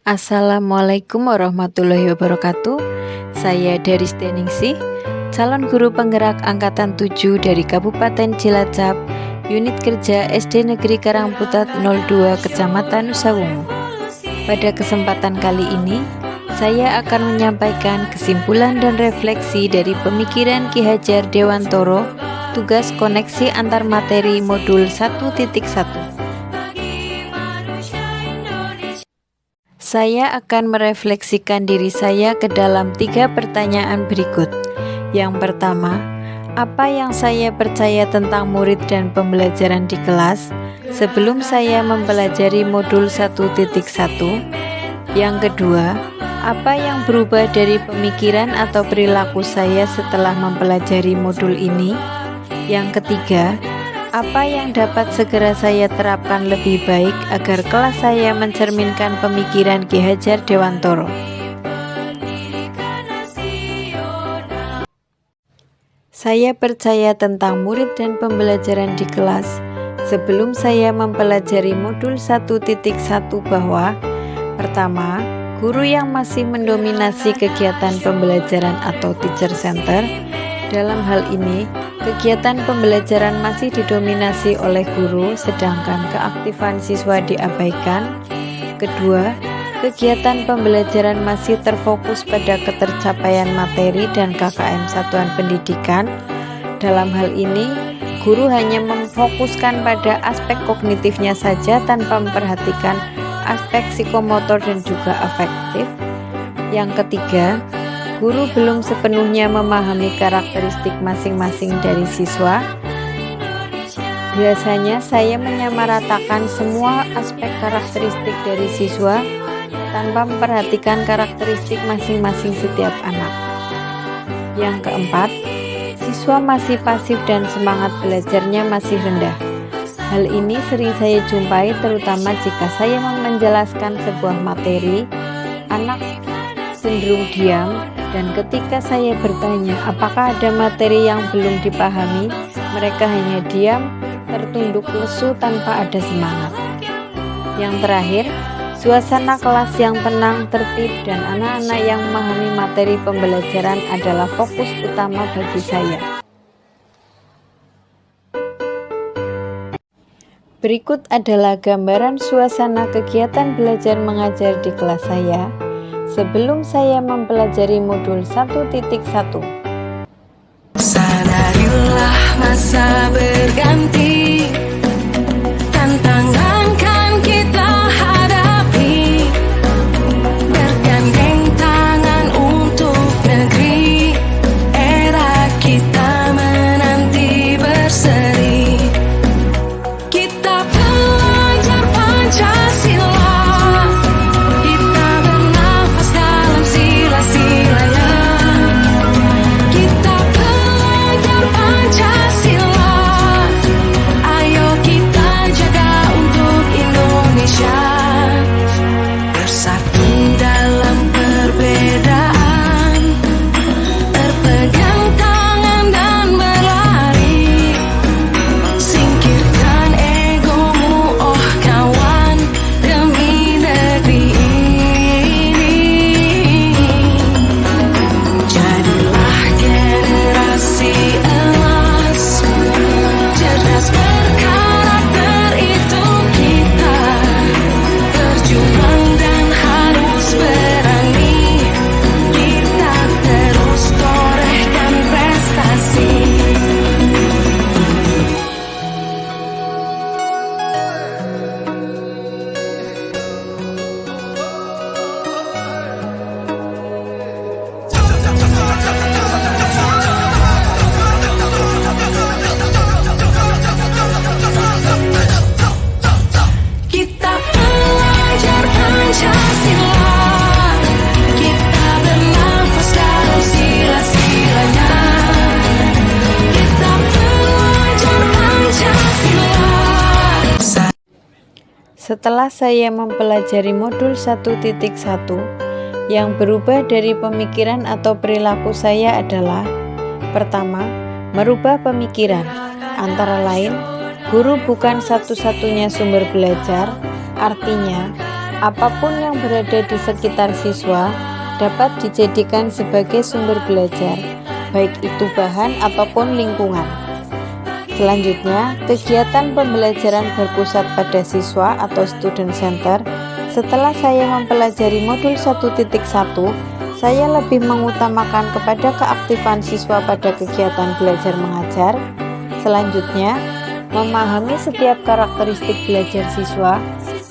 Assalamualaikum warahmatullahi wabarakatuh. Saya Daris Deningsih, calon guru penggerak angkatan 7 dari Kabupaten Cilacap, unit kerja SD Negeri Karangputat 02 Kecamatan Nusawungu. Pada kesempatan kali ini, saya akan menyampaikan kesimpulan dan refleksi dari pemikiran Ki Hajar Dewantoro, tugas koneksi antar materi modul 1.1. Saya akan merefleksikan diri saya ke dalam 3 pertanyaan berikut. Yang pertama, apa yang saya percaya tentang murid dan pembelajaran di kelas sebelum saya mempelajari modul 1.1? Yang kedua, apa yang berubah dari pemikiran atau perilaku saya setelah mempelajari modul ini? Yang ketiga, apa yang dapat segera saya terapkan lebih baik agar kelas saya mencerminkan pemikiran Ki Hajar Dewantoro? Saya percaya tentang murid dan pembelajaran di kelas sebelum saya mempelajari modul 1.1 bahwa pertama, guru yang masih mendominasi kegiatan pembelajaran atau teacher center. Dalam hal ini, kegiatan pembelajaran masih didominasi oleh guru, sedangkan keaktifan siswa diabaikan. Kedua, kegiatan pembelajaran masih terfokus pada ketercapaian materi dan KKM satuan pendidikan. Dalam hal ini, guru hanya memfokuskan pada aspek kognitifnya saja tanpa memperhatikan aspek psikomotor dan juga afektif. Yang ketiga, guru belum sepenuhnya memahami karakteristik masing-masing dari siswa. Biasanya saya menyamaratakan semua aspek karakteristik dari siswa tanpa memperhatikan karakteristik masing-masing setiap anak. Yang keempat, siswa masih pasif dan semangat belajarnya masih rendah. Hal ini sering saya jumpai terutama jika saya menjelaskan sebuah materi, anak cenderung diam. Dan ketika saya bertanya apakah ada materi yang belum dipahami, mereka hanya diam, tertunduk lesu tanpa ada semangat. Yang terakhir, suasana kelas yang tenang, tertib, dan anak-anak yang memahami materi pembelajaran adalah fokus utama bagi saya. Berikut adalah gambaran suasana kegiatan belajar mengajar di kelas saya sebelum saya mempelajari modul 1.1. Sadarilah masa berganti, tantangan kan kita hadapi, bergandeng tangan untuk negeri, era kita menanti berseri. Kita belajar Pancasila, Setelah saya mempelajari modul 1.1, yang berubah dari pemikiran atau perilaku saya adalah pertama, merubah pemikiran. Antara lain, guru bukan satu-satunya sumber belajar, artinya apapun yang berada di sekitar siswa dapat dijadikan sebagai sumber belajar, baik itu bahan ataupun lingkungan. Selanjutnya, kegiatan pembelajaran berpusat pada siswa atau student center. Setelah saya mempelajari modul 1.1, saya lebih mengutamakan kepada keaktifan siswa pada kegiatan belajar mengajar. Selanjutnya, memahami setiap karakteristik belajar siswa,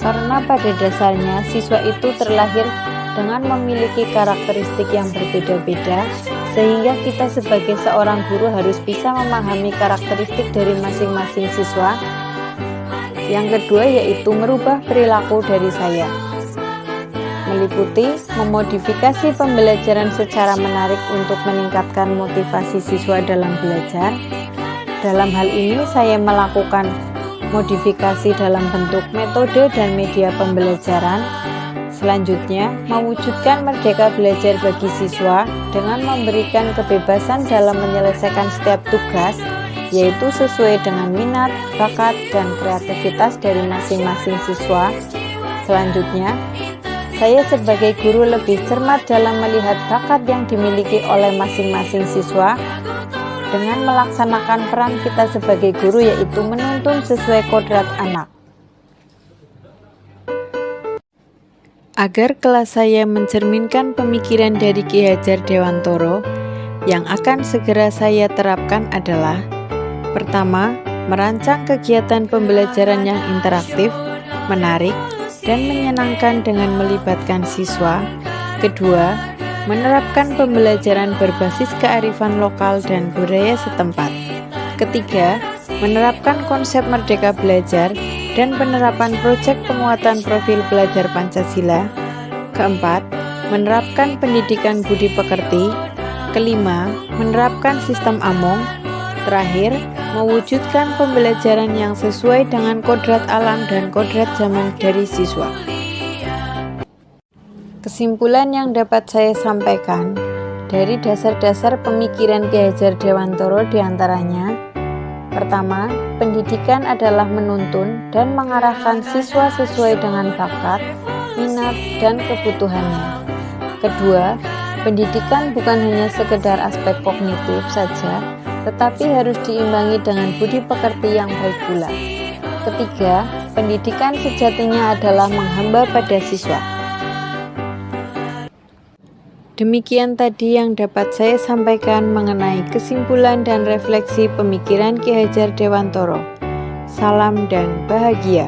karena pada dasarnya siswa itu terlahir dengan memiliki karakteristik yang berbeda-beda, sehingga kita sebagai seorang guru harus bisa memahami karakteristik dari masing-masing siswa. Yang kedua yaitu merubah perilaku dari saya, meliputi memodifikasi pembelajaran secara menarik untuk meningkatkan motivasi siswa dalam belajar. Dalam hal ini saya melakukan modifikasi dalam bentuk metode dan media pembelajaran. Selanjutnya, mewujudkan merdeka belajar bagi siswa dengan memberikan kebebasan dalam menyelesaikan setiap tugas, yaitu sesuai dengan minat, bakat, dan kreativitas dari masing-masing siswa. Selanjutnya, saya sebagai guru lebih cermat dalam melihat bakat yang dimiliki oleh masing-masing siswa dengan melaksanakan peran kita sebagai guru, yaitu menuntun sesuai kodrat anak. Agar kelas saya mencerminkan pemikiran dari Ki Hajar Dewantoro, yang akan segera saya terapkan adalah: pertama, merancang kegiatan pembelajaran yang interaktif, menarik, dan menyenangkan dengan melibatkan siswa. Kedua, menerapkan pembelajaran berbasis kearifan lokal dan budaya setempat. Ketiga, menerapkan konsep merdeka belajar dan penerapan proyek penguatan profil pelajar Pancasila. Keempat, menerapkan pendidikan budi pekerti. Kelima, menerapkan sistem AMONG. Terakhir, mewujudkan pembelajaran yang sesuai dengan kodrat alam dan kodrat zaman dari siswa. Kesimpulan yang dapat saya sampaikan dari dasar-dasar pemikiran Ki Hajar Dewantoro diantaranya: pertama, pendidikan adalah menuntun dan mengarahkan siswa sesuai dengan bakat, minat, dan kebutuhannya. Kedua, pendidikan bukan hanya sekedar aspek kognitif saja, tetapi harus diimbangi dengan budi pekerti yang baik pula. Ketiga, pendidikan sejatinya adalah menghamba pada siswa. Demikian tadi yang dapat saya sampaikan mengenai kesimpulan dan refleksi pemikiran Ki Hajar Dewantoro. Salam dan bahagia.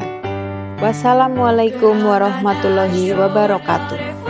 Wassalamualaikum warahmatullahi wabarakatuh.